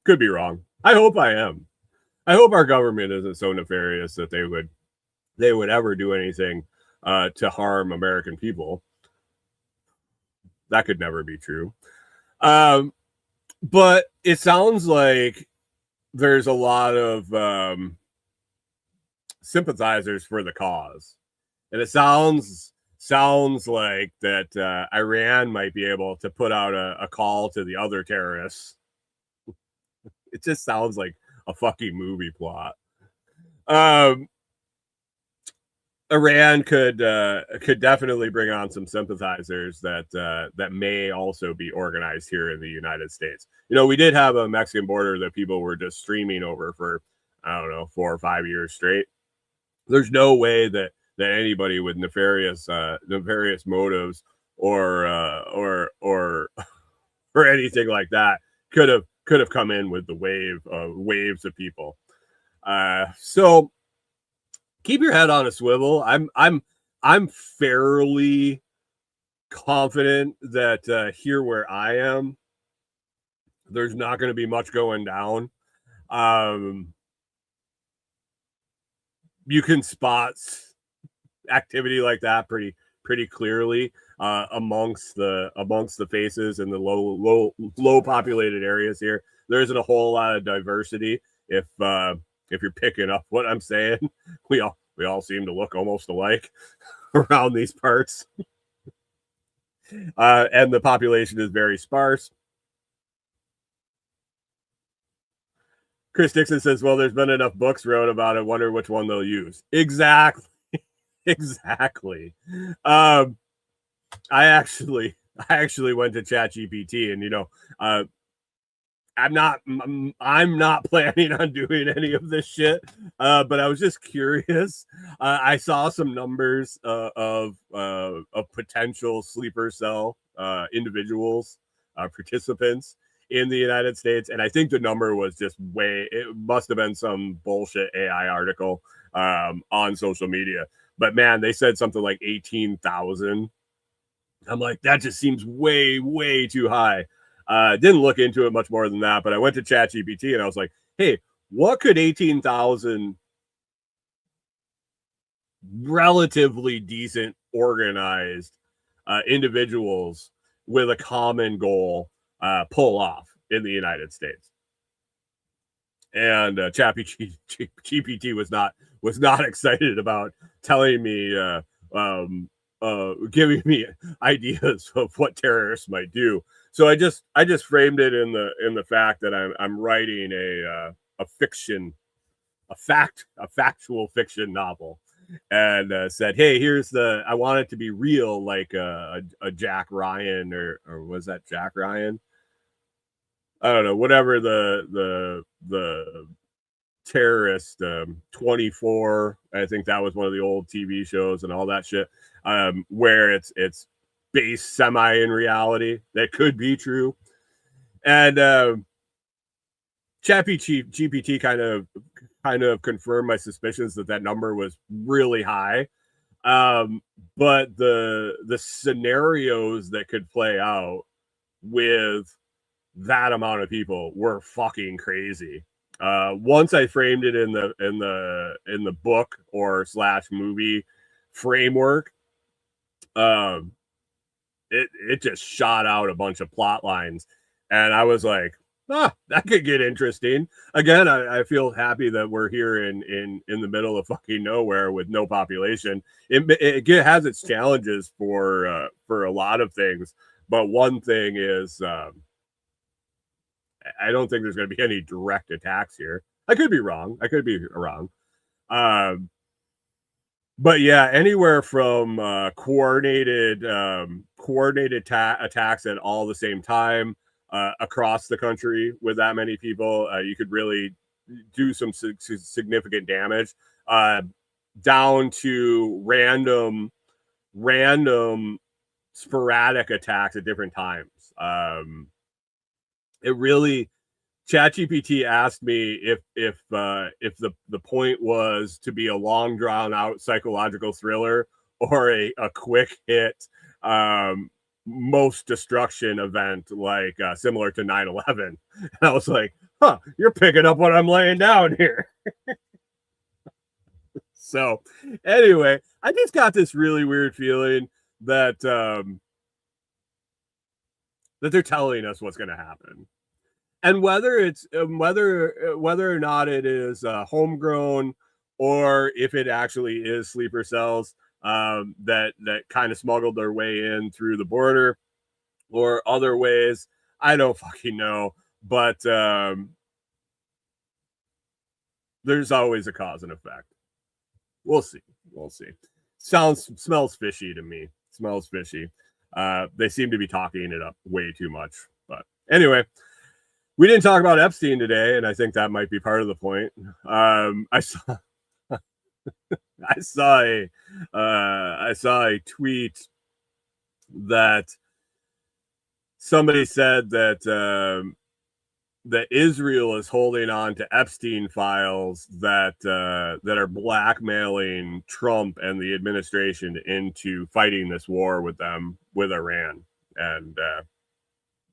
Could be wrong. I hope I am. I hope our government isn't so nefarious that they would ever do anything to harm American people. That could never be true. But it sounds like there's a lot of sympathizers for the cause, and it sounds like that Iran might be able to put out a call to the other terrorists. It just sounds like a fucking movie plot. Iran could definitely bring on some sympathizers that may also be organized here in the United States. We did have a Mexican border that people were just streaming over for, I don't know, 4 or 5 years straight. There's no way that anybody with nefarious motives or anything like that could have come in with the waves of people. So keep your head on a swivel. I'm fairly confident that here where I am, there's not going to be much going down. You can spot activity like that pretty clearly amongst the faces in the low populated areas here. There isn't a whole lot of diversity. If you're picking up what I'm saying, we all seem to look almost alike around these parts. And the population is very sparse. Chris Dixon says, well, there's been enough books wrote about it. Wonder which one they'll use. Exactly. I actually went to ChatGPT, and I'm not planning on doing any of this shit, but I was just curious. I saw some numbers of potential sleeper cell individuals, participants in the United States, and I think the number was just it must have been some bullshit AI article on social media. But man, they said something like 18,000. I'm like, that just seems way, way too high. Didn't look into it much more than that, but I went to ChatGPT and I was like, hey, what could 18,000 relatively decent, organized individuals with a common goal pull off in the United States. And GPT was not excited about telling me, giving me ideas of what terrorists might do. So I just framed it in the fact that I'm writing a factual fiction novel, and said, hey, here's I want it to be real, like a Jack Ryan, or was that Jack Ryan? I don't know, whatever the terrorist, 24, I think that was one of the old TV shows and all that shit, where it's based semi in reality that could be true. And GPT kind of confirmed my suspicions that number was really high. But the scenarios that could play out with that amount of people were fucking crazy. Once I framed it in the book or / movie framework, it just shot out a bunch of plot lines, and I was like, that could get interesting. Again, I feel happy that we're here in the middle of fucking nowhere with no population. It has its challenges for a lot of things, but one thing is, I don't think there's going to be any direct attacks here. I could be wrong. But yeah, anywhere from coordinated attacks at all the same time across the country with that many people, you could really do some significant damage, down to random sporadic attacks at different times. It really, ChatGPT asked me if the point was to be a long drawn out psychological thriller or a quick hit most destruction event, like similar to 9/11. And I was like, you're picking up what I'm laying down here. So anyway, I just got this really weird feeling that that they're telling us what's going to happen. And whether it's whether or not it is homegrown, or if it actually is sleeper cells that kind of smuggled their way in through the border or other ways, I don't fucking know. But there's always a cause and effect. We'll see. Smells fishy to me. Smells fishy. They seem to be talking it up way too much. But anyway, we didn't talk about Epstein today, and I think that might be part of the point. I saw a tweet that somebody said that that Israel is holding on to Epstein files that are blackmailing Trump and the administration into fighting this war with them, with Iran. And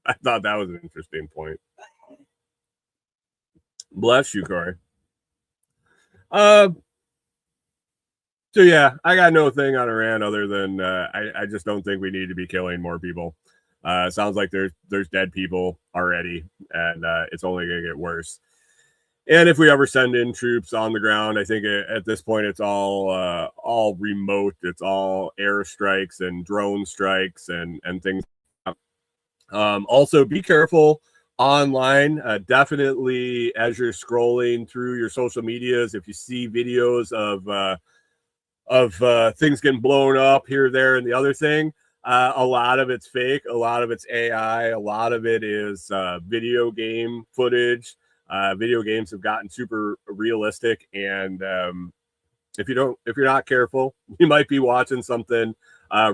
I thought that was an interesting point. Bless you, Corey. So yeah, I got no thing on Iran other than I just don't think we need to be killing more people. Sounds like there's dead people already, and it's only going to get worse. And if we ever send in troops on the ground, I think at this point it's all remote. It's all airstrikes and drone strikes and things. Also, be careful online. Definitely, as you're scrolling through your social medias, if you see videos of things getting blown up here, there, and the other thing, a lot of it's fake, a lot of it's AI, a lot of it is video game footage. Video games have gotten super realistic, and if you're not careful, you might be watching something,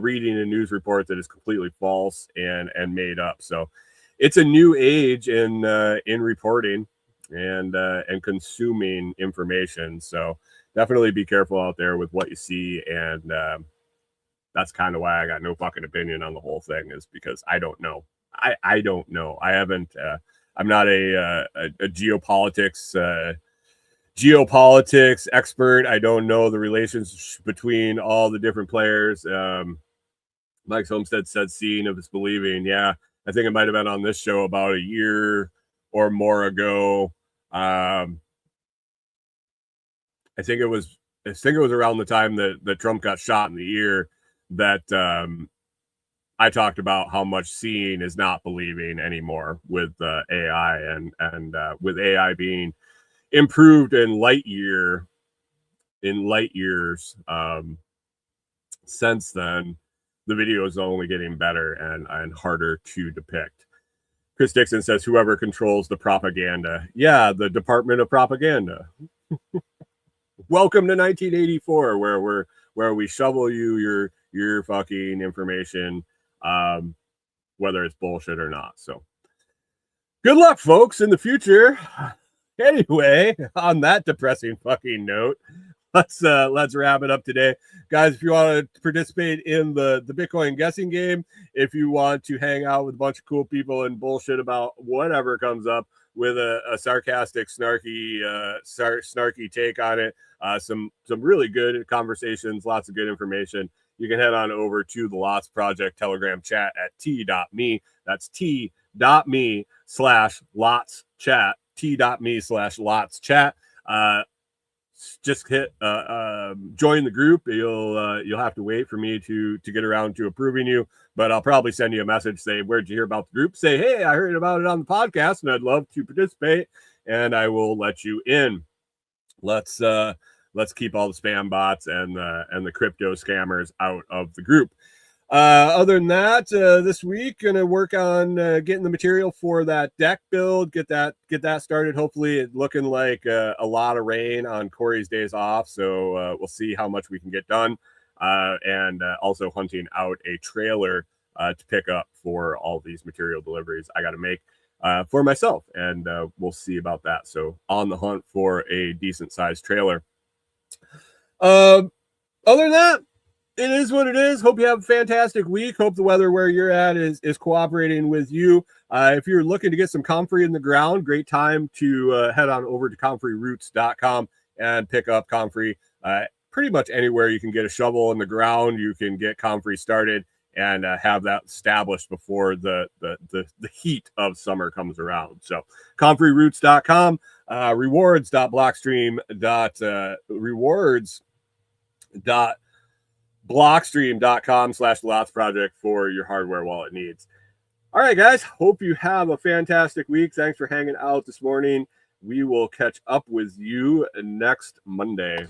reading a news report that is completely false and made up. So it's a new age in reporting and consuming information. So definitely be careful out there with what you see. And that's kind of why I got no fucking opinion on the whole thing, is because I don't know. I don't know. I haven't, I'm not a geopolitics expert. I don't know the relations between all the different players. Mike's Homestead said seeing if it's believing. Yeah, I think it might have been on this show about a year or more ago. I think it was around the time that Trump got shot in the ear that I talked about how much seeing is not believing anymore with AI, and with AI being improved in light years since then, the video is only getting better and harder to depict. Chris Dixon says, whoever controls the propaganda. Yeah, the Department of Propaganda. Welcome to 1984, where we shovel you your fucking information, whether it's bullshit or not. So good luck, folks, in the future. Anyway, on that depressing fucking note, let's wrap it up today, guys. If you want to participate in the Bitcoin guessing game, if you want to hang out with a bunch of cool people and bullshit about whatever comes up with a sarcastic, snarky take on it, some really good conversations, lots of good information, you can head on over to the Lots Project Telegram chat at t.me. That's t.me/lots chat. t.me/lots chat. Just hit join the group. You'll have to wait for me to get around to approving you, but I'll probably send you a message, say, where'd you hear about the group? Say, hey, I heard about it on the podcast and I'd love to participate, and I will let you in. Let's keep all the spam bots and the crypto scammers out of the group. Other than that, this week gonna work on getting the material for that deck build, get that started. Hopefully it's looking like a lot of rain on Corey's days off, so we'll see how much we can get done, and also hunting out a trailer to pick up for all these material deliveries I got to make for myself, and we'll see about that. So on the hunt for a decent sized trailer. Other than that, it is what it is. Hope you have a fantastic week. Hope the weather where you're at is cooperating with you. If you're looking to get some comfrey in the ground, great time to head on over to comfreyroots.com and pick up comfrey. Pretty much anywhere you can get a shovel in the ground, you can get comfrey started and have that established before the heat of summer comes around. So comfreyroots.com, rewards.blockstream.com/lots project for your hardware wallet needs. All right, guys, hope you have a fantastic week. Thanks for hanging out this morning. We will catch up with you next Monday.